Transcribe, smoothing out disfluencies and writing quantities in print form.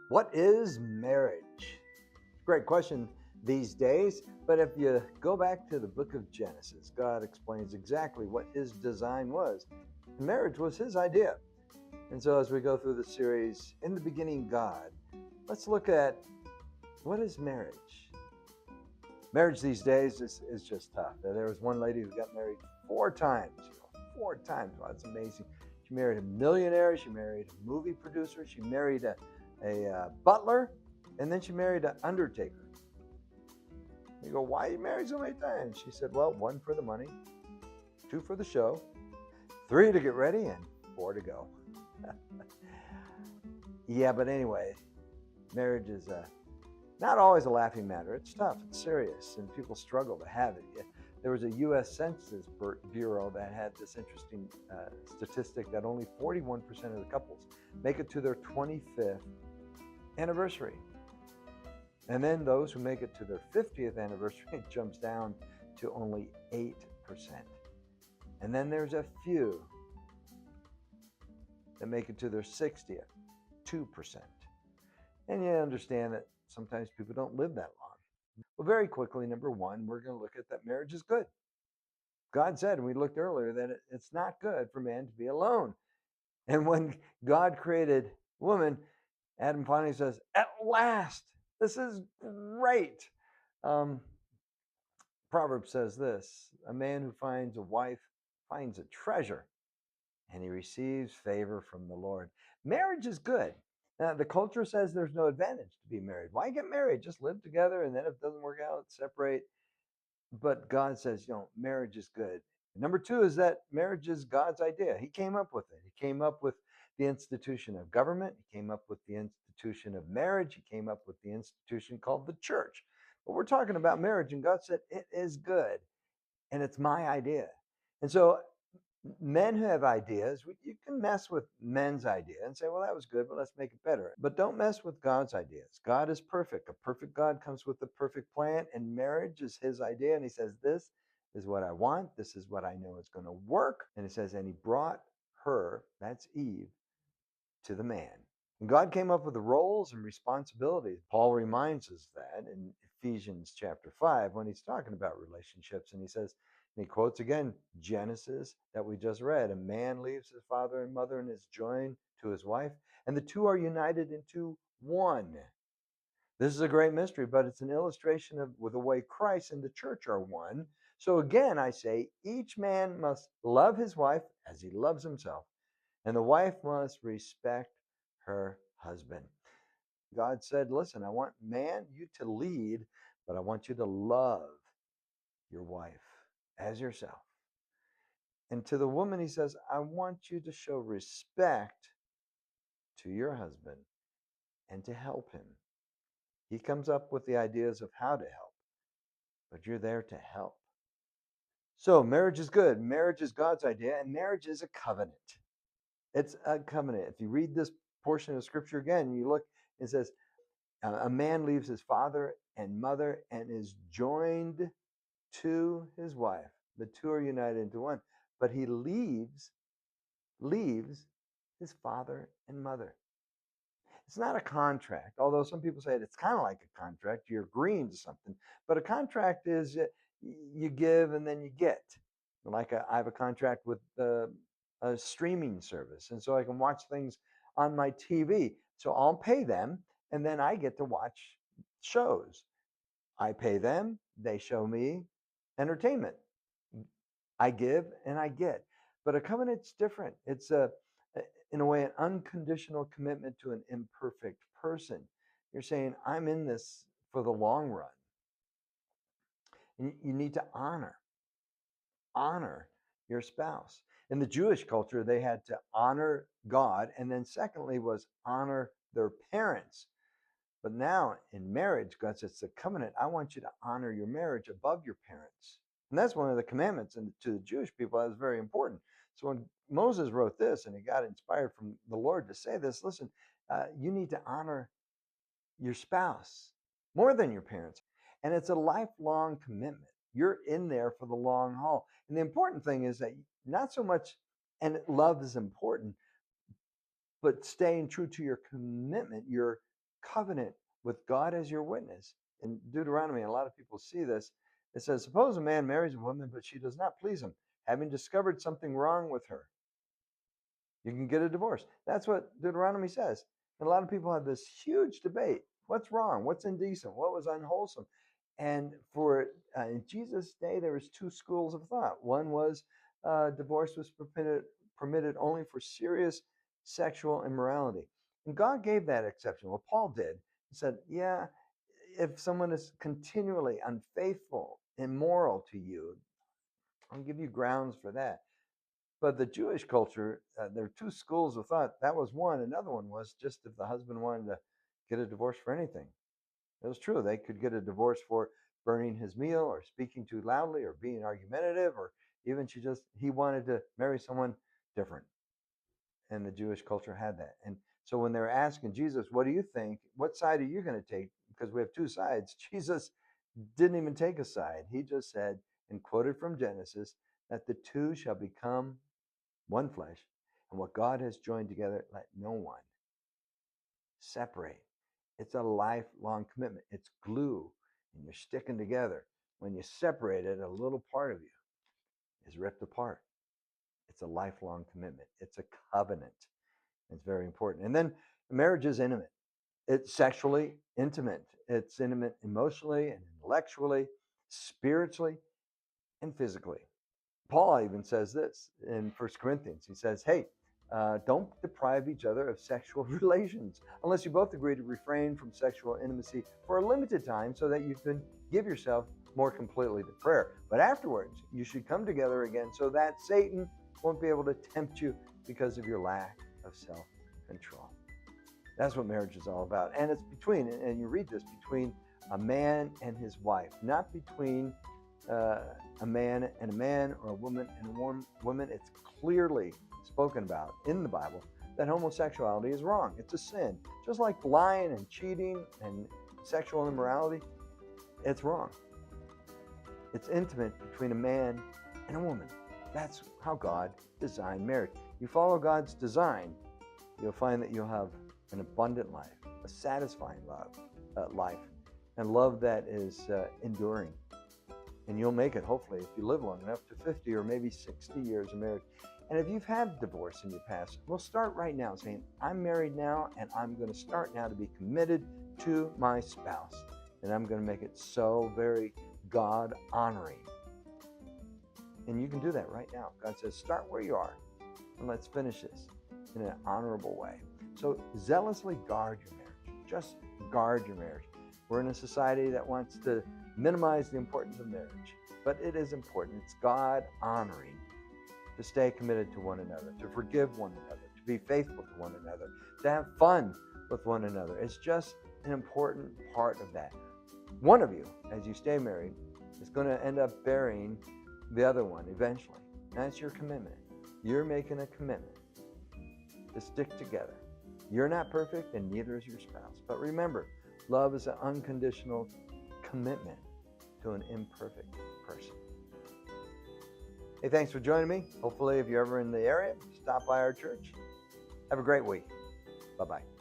What is marriage? Great question these days, but if you go back to the book of Genesis, God explains exactly what his design was. Marriage was his idea. And so as we go through the series, In the Beginning, God, let's look at what is marriage? Marriage these days is just tough. There was one lady who got married 4 times. 4 times. Wow, that's amazing. She married a millionaire. She married a movie producer. She married a butler. And then she married an undertaker. You go, why are you married so many times? She said, well, 1 for the money, 2 for the show, 3 to get ready, and 4 to go. Yeah, but anyway, marriage is not always a laughing matter. It's tough, it's serious, and people struggle to have it. There was a U.S. Census Bureau that had this interesting statistic that only 41% of the couples make it to their 25th anniversary. And then those who make it to their 50th anniversary, it jumps down to only 8%. And then there's a few that make it to their 60th, 2%. And you understand that sometimes people don't live that long. Well, very quickly, number one, we're going to look at that marriage is good. God said, and we looked earlier, that it's not good for man to be alone. And when God created woman, Adam finally says, at last, this is great. Proverbs says this: a man who finds a wife finds a treasure, and he receives favor from the Lord. Marriage is good. Now, the culture says there's no advantage to be married. Why get married? Just live together, and then if it doesn't work out, separate. But God says, marriage is good. Number two is that marriage is God's idea. He came up with it. He came up with the institution of government. He came up with the institution of marriage. He came up with the institution called the church. But we're talking about marriage, and God said, it is good. And it's my idea. And so men who have ideas, you can mess with men's idea and say, well, that was good, but let's make it better. But don't mess with God's ideas. God is perfect. A perfect God comes with a perfect plan, and marriage is his idea. And he says, this is what I want. This is what I know is going to work. And it says, and he brought her, that's Eve, to the man. And God came up with the roles and responsibilities. Paul reminds us that in Ephesians chapter 5 when he's talking about relationships. And he says, and he quotes again Genesis that we just read: a man leaves his father and mother and is joined to his wife, and the two are united into one. This is a great mystery, but it's an illustration of the way Christ and the church are one. So again, I say each man must love his wife as he loves himself, and the wife must respect her husband. God said, listen, I want man, you to lead, but I want you to love your wife as yourself. And to the woman, he says, I want you to show respect to your husband and to help him. He comes up with the ideas of how to help, but you're there to help. So marriage is good. Marriage is God's idea, and marriage is a covenant. It's a covenant. If you read this portion of scripture again, you look, it says, a man leaves his father and mother and is joined to his wife. The two are united into one. But he leaves his father and mother. It's not a contract, although some people say it's kind of like a contract. You're agreeing to something. But a contract is you give and then you get. I have a contract with a streaming service, and so I can watch things on my TV. So I'll pay them, and then I get to watch shows. I pay them, they show me entertainment. I give and I get. But a covenant's different. It's in a way, an unconditional commitment to an imperfect person. You're saying, I'm in this for the long run. And you need to honor your spouse. In the Jewish culture, they had to honor God, and then secondly was honor their parents. But now in marriage, God says, it's a covenant. I want you to honor your marriage above your parents. And that's one of the commandments. And to the Jewish people, that was very important. So when Moses wrote this, and he got inspired from the Lord to say this, listen, you need to honor your spouse more than your parents. And it's a lifelong commitment. You're in there for the long haul. And the important thing is that not so much, and love is important, but staying true to your commitment, your covenant with God as your witness. In Deuteronomy, a lot of people see this. It says, suppose a man marries a woman, but she does not please him, having discovered something wrong with her. You can get a divorce. That's what Deuteronomy says. And a lot of people have this huge debate. What's wrong? What's indecent? What was unwholesome? And for in Jesus' day, there was two schools of thought. One was divorce was permitted only for serious sexual immorality. And God gave that exception. Well, Paul did. He said, yeah, if someone is continually unfaithful, immoral to you, I'll give you grounds for that. But the Jewish culture, there are two schools of thought. That was one. Another one was just if the husband wanted to get a divorce for anything. It was true. They could get a divorce for burning his meal or speaking too loudly or being argumentative, or even he wanted to marry someone different. And the Jewish culture had that. And so when they were asking Jesus, what do you think? What side are you going to take? Because we have two sides. Jesus didn't even take a side. He just said, and quoted from Genesis, that the two shall become one flesh, and what God has joined together, let no one separate. It's a lifelong commitment. It's glue, and you're sticking together. When you separate it, a little part of you is ripped apart. It's a lifelong commitment. It's a covenant. It's very important. And then marriage is intimate. It's sexually intimate. It's intimate emotionally and intellectually, spiritually, and physically. Paul even says this in 1 Corinthians. He says, hey, don't deprive each other of sexual relations unless you both agree to refrain from sexual intimacy for a limited time so that you can give yourself more completely to prayer. But afterwards, you should come together again so that Satan won't be able to tempt you because of your lack of self-control. That's what marriage is all about. And it's between, and you read this, between a man and his wife, not between a man and a man or a woman and a woman. It's clearly spoken about in the Bible that homosexuality is wrong. It's a sin. Just like lying and cheating and sexual immorality, it's wrong. It's intimate between a man and a woman. That's how God designed marriage. You follow God's design, you'll find that you'll have an abundant life, a satisfying life, and love that is enduring. And you'll make it, hopefully, if you live long enough, to 50 or maybe 60 years of marriage. And if you've had divorce in your past, we'll start right now saying, I'm married now, and I'm going to start now to be committed to my spouse. And I'm going to make it so very God-honoring. And you can do that right now. God says, start where you are, and let's finish this in an honorable way. So zealously guard your marriage. Just guard your marriage. We're in a society that wants to minimize the importance of marriage, but it is important. It's God-honoring to stay committed to one another, to forgive one another, to be faithful to one another, to have fun with one another. It's just an important part of that. One of you, as you stay married, is going to end up burying the other one eventually. That's your commitment. You're making a commitment to stick together. You're not perfect, and neither is your spouse. But remember, love is an unconditional commitment to an imperfect person. Hey, thanks for joining me. Hopefully, if you're ever in the area, stop by our church. Have a great week. Bye-bye.